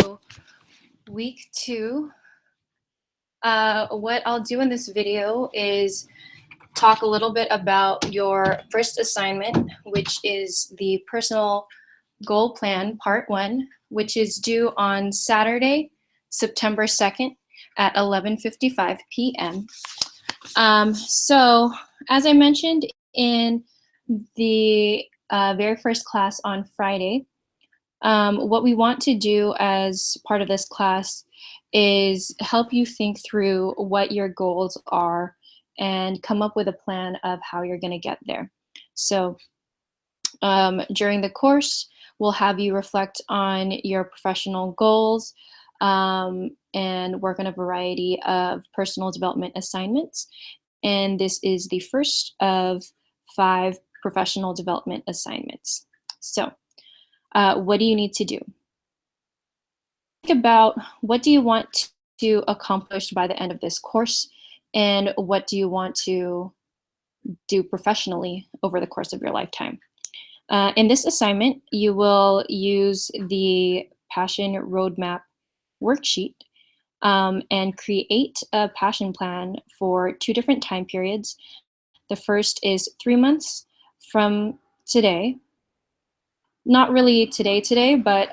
So week 2, what I'll do in this video is talk a little bit about your first assignment, which is the personal goal plan part 1, which is due on Saturday, September 2nd at 11:55 p.m. So as I mentioned in the very first class on Friday, what we want to do as part of this class is help you think through what your goals are and come up with a plan of how you're going to get there. So during the course, we'll have you reflect on your professional goals and work on a variety of personal development assignments. And this is the first of 5 professional development assignments. So what do you need to do? Think about what do you want to accomplish by the end of this course, and what do you want to do professionally over the course of your lifetime. In this assignment, you will use the Passion Roadmap worksheet and create a passion plan for 2 different time periods. The first is 3 months from today. Not really today, but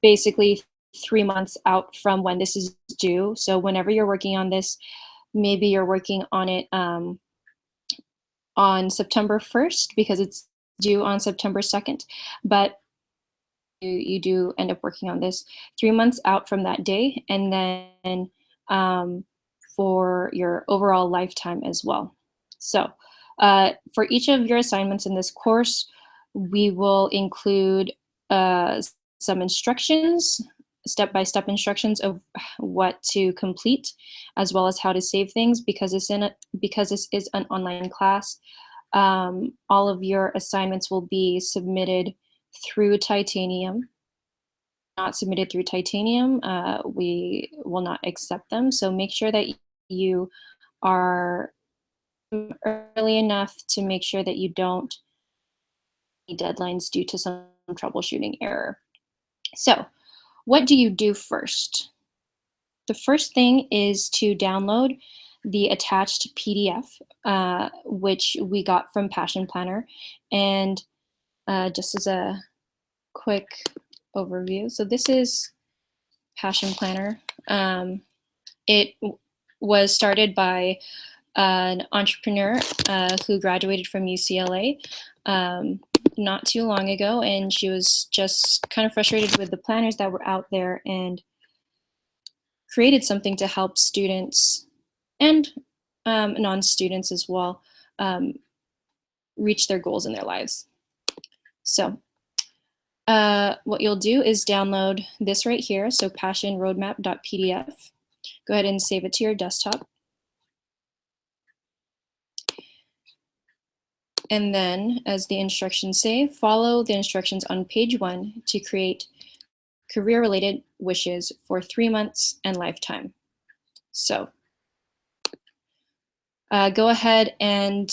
basically 3 months out from when this is due. So whenever you're working on this, maybe you're working on it on September 1st because it's due on September 2nd, but you do end up working on this 3 months out from that day, and then for your overall lifetime as well. So for each of your assignments in this course, we will include some instructions, step-by-step instructions of what to complete, as well as how to save things. Because this is an online class, all of your assignments will be submitted through Titanium. Not submitted through Titanium, we will not accept them. So make sure that you are early enough to make sure that you don't need deadlines due to some troubleshooting error. So what do you do first? The first thing is to download the attached PDF, which we got from Passion Planner. And just as a quick overview, so this is Passion Planner. It was started by an entrepreneur who graduated from UCLA not too long ago, and she was just kind of frustrated with the planners that were out there and created something to help students and non-students as well reach their goals in their lives. So what you'll do is download this right here, so passionroadmap.pdf. Go ahead and save it to your desktop. And then, as the instructions say, follow the instructions on page 1 to create career-related wishes for 3 months and lifetime. So go ahead and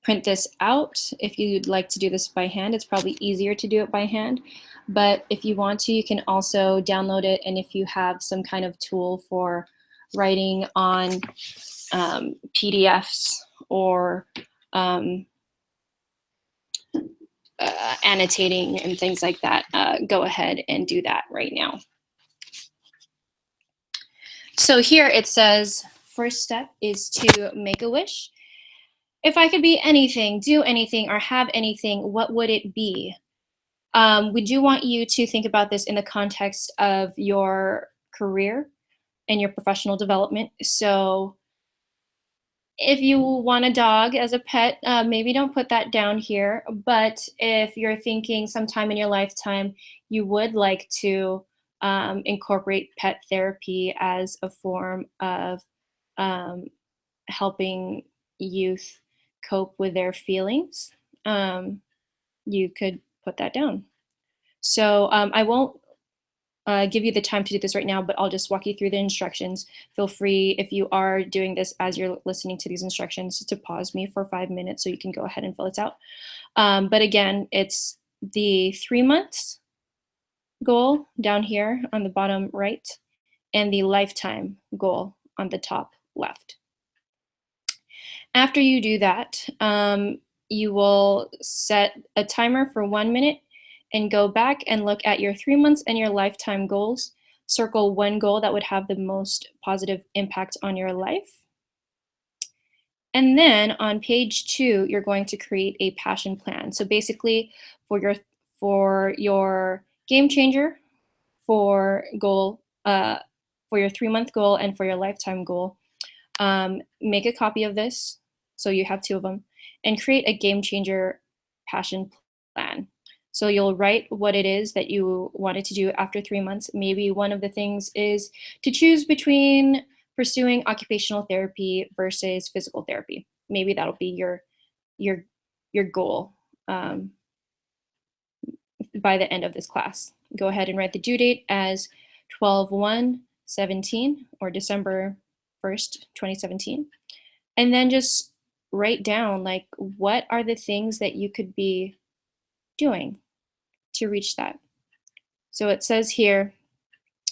print this out. If you'd like to do this by hand, it's probably easier to do it by hand. But if you want to, you can also download it. And if you have some kind of tool for writing on PDFs or annotating and things like that, go ahead and do that right now. So here it says, first step is to make a wish. If I could be anything, do anything, or have anything, what would it be? We do want you to think about this in the context of your career and your professional development. So if you want a dog as a pet, maybe don't put that down here. But if you're thinking sometime in your lifetime you would like to incorporate pet therapy as a form of helping youth cope with their feelings, you could put that down. So I won't give you the time to do this right now, but I'll just walk you through the instructions. Feel free, if you are doing this as you're listening to these instructions, to pause me for 5 minutes so you can go ahead and fill this out. But again, it's the 3 months goal down here on the bottom right, and the lifetime goal on the top left. After you do that, you will set a timer for 1 minute and go back and look at your 3 months and your lifetime goals. Circle one goal that would have the most positive impact on your life. And then on page 2, you're going to create a passion plan. So basically for your game changer, for goal, for your 3-month goal and for your lifetime goal, make a copy of this, so you have 2 of them, and create a game changer passion plan. So you'll write what it is that you wanted to do after 3 months. Maybe one of the things is to choose between pursuing occupational therapy versus physical therapy. Maybe that'll be your goal by the end of this class. Go ahead and write the due date as 12/1/17 or December 1st, 2017. And then just write down, like, what are the things that you could be doing to reach that. So it says here,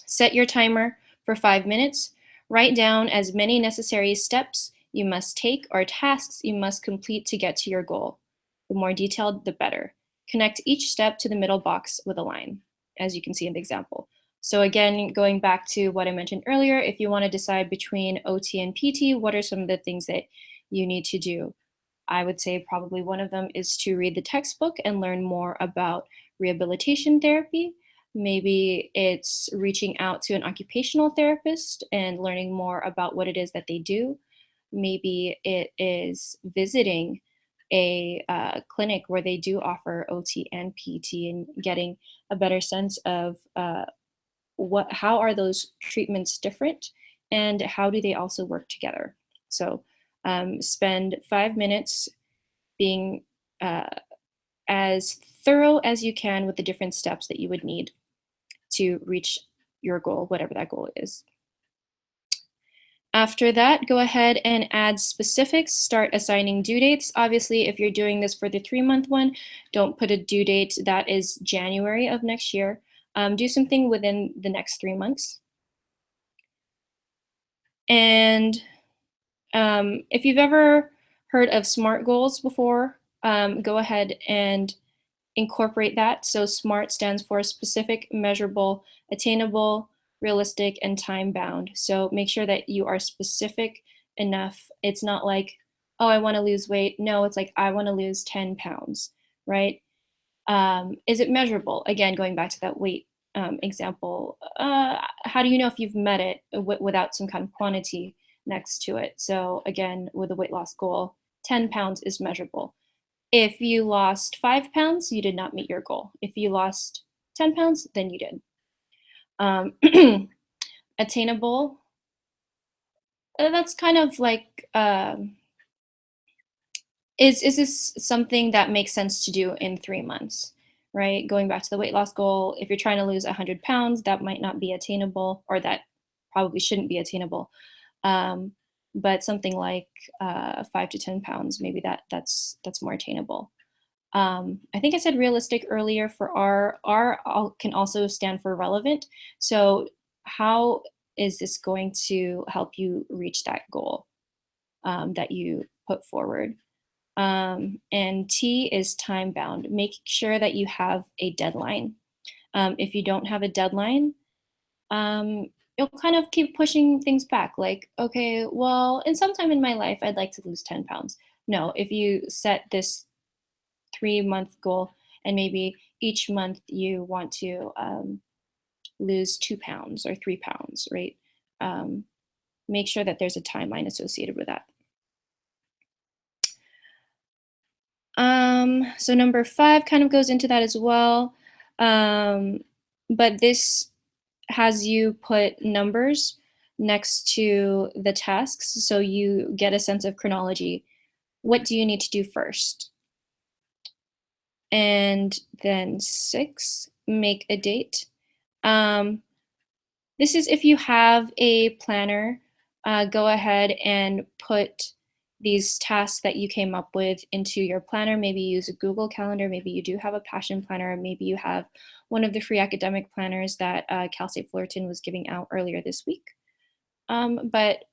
set your timer for 5 minutes. Write down as many necessary steps you must take or tasks you must complete to get to your goal. The more detailed, the better. Connect each step to the middle box with a line, as you can see in the example. So again, going back to what I mentioned earlier, if you want to decide between OT and PT, what are some of the things that you need to do? I would say probably one of them is to read the textbook and learn more about rehabilitation therapy. Maybe it's reaching out to an occupational therapist and learning more about what it is that they do. Maybe it is visiting a clinic where they do offer OT and PT and getting a better sense of how are those treatments different and how do they also work together. So spend 5 minutes being as thorough as you can with the different steps that you would need to reach your goal, whatever that goal is. After that, go ahead and add specifics, start assigning due dates. Obviously, if you're doing this for the 3-month one, don't put a due date that is January of next year. Do something within the next 3 months. And if you've ever heard of SMART goals before, go ahead and incorporate that. So SMART stands for specific, measurable, attainable, realistic, and time bound. So make sure that you are specific enough. It's not like, oh, I want to lose weight. No, it's like, I want to lose 10 pounds, right? Is it measurable? Again, going back to that weight example, how do you know if you've met it without some kind of quantity next to it? So again, with a weight loss goal, 10 pounds is measurable. If you lost 5 pounds, you did not meet your goal. If you lost 10 pounds, then you did. Attainable, that's kind of like, is this something that makes sense to do in 3 months, right? Going back to the weight loss goal, if you're trying to lose 100 pounds, that might not be attainable, or that probably shouldn't be attainable. But something like 5 to 10 pounds, maybe that's more attainable. I think I said realistic earlier. For R can also stand for relevant. So how is this going to help you reach that goal that you put forward? And T is time bound. Make sure that you have a deadline. If you don't have a deadline, you'll kind of keep pushing things back. Like, okay, well, in some time in my life, I'd like to lose 10 pounds. No, if you set this 3-month goal and maybe each month you want to lose 2 pounds or 3 pounds, right? Make sure that there's a timeline associated with that. So number 5 kind of goes into that as well. But this has you put numbers next to the tasks so you get a sense of chronology. What do you need to do first? And then 6, make a date. This is if you have a planner, go ahead and put these tasks that you came up with into your planner. Maybe you use a Google Calendar, maybe you do have a passion planner, maybe you have one of the free academic planners that Cal State Fullerton was giving out earlier this week. But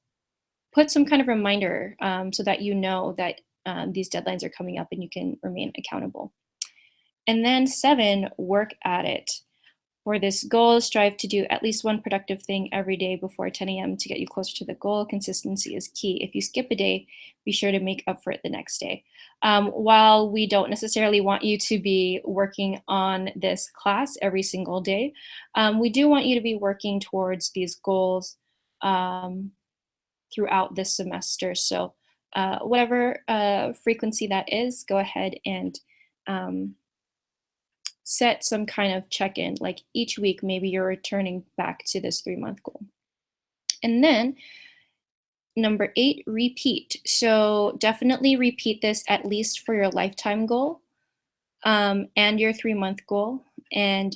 put some kind of reminder so that you know that these deadlines are coming up and you can remain accountable. And then 7, work at it. For this goal, strive to do at least one productive thing every day before 10 a.m. to get you closer to the goal. Consistency is key. If you skip a day, be sure to make up for it the next day. While we don't necessarily want you to be working on this class every single day, we do want you to be working towards these goals throughout this semester. So whatever frequency that is, go ahead and set some kind of check-in, like each week, maybe you're returning back to this 3-month goal. And then number 8, repeat. So definitely repeat this at least for your lifetime goal and your 3-month goal. And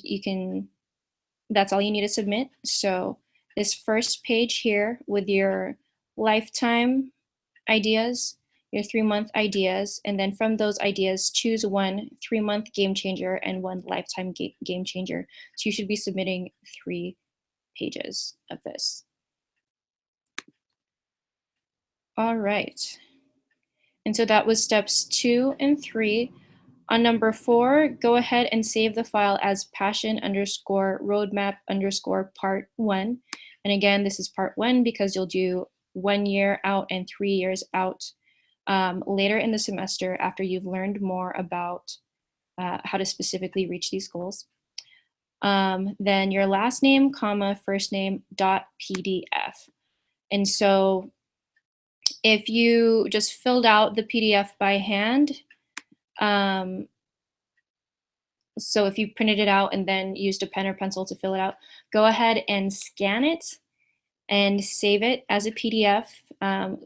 that's all you need to submit. So this first page here with your lifetime ideas, your 3-month ideas, and then from those ideas, choose one 3-month game changer and one lifetime game changer. So you should be submitting 3 pages of this. All right. And so that was steps 2 and 3. On number 4, go ahead and save the file as passion_roadmap_part1. And again, this is part 1 because you'll do 1 year out and 3 years out later in the semester after you've learned more about how to specifically reach these goals. Then your last name, comma, first name, dot PDF. And so if you just filled out the PDF by hand, so if you printed it out and then used a pen or pencil to fill it out, go ahead and scan it and save it as a PDF.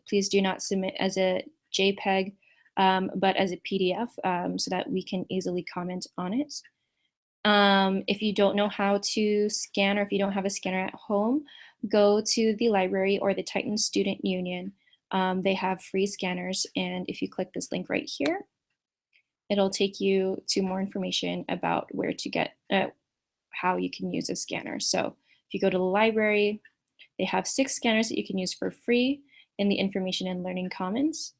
Please do not submit as a JPEG, but as a PDF so that we can easily comment on it. If you don't know how to scan or if you don't have a scanner at home, go to the library or the Titan Student Union. They have free scanners, and if you click this link right here, it'll take you to more information about where to get, how you can use a scanner. So if you go to the library, they have 6 scanners that you can use for free in the Information and Learning Commons.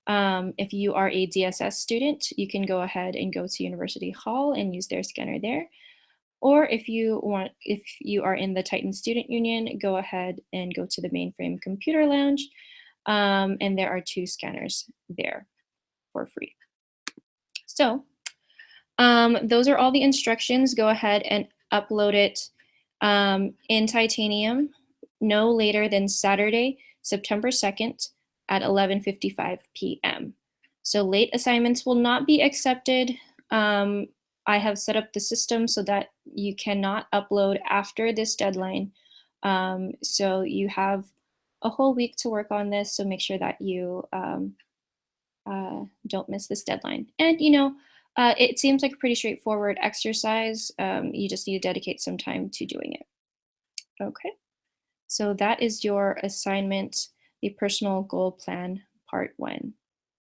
If you are a DSS student, you can go ahead and go to University Hall and use their scanner there. Or if you are in the Titan Student Union, go ahead and go to the Mainframe Computer Lounge. And there are 2 scanners there for free. So those are all the instructions. Go ahead and upload it in Titanium no later than Saturday, September 2nd at 11:55 p.m. So late assignments will not be accepted. I have set up the system so that you cannot upload after this deadline. So you have a whole week to work on this, so make sure that you don't miss this deadline. And it seems like a pretty straightforward exercise. You just need to dedicate some time to doing it. Okay, so that is your assignment, the personal goal plan, part 1.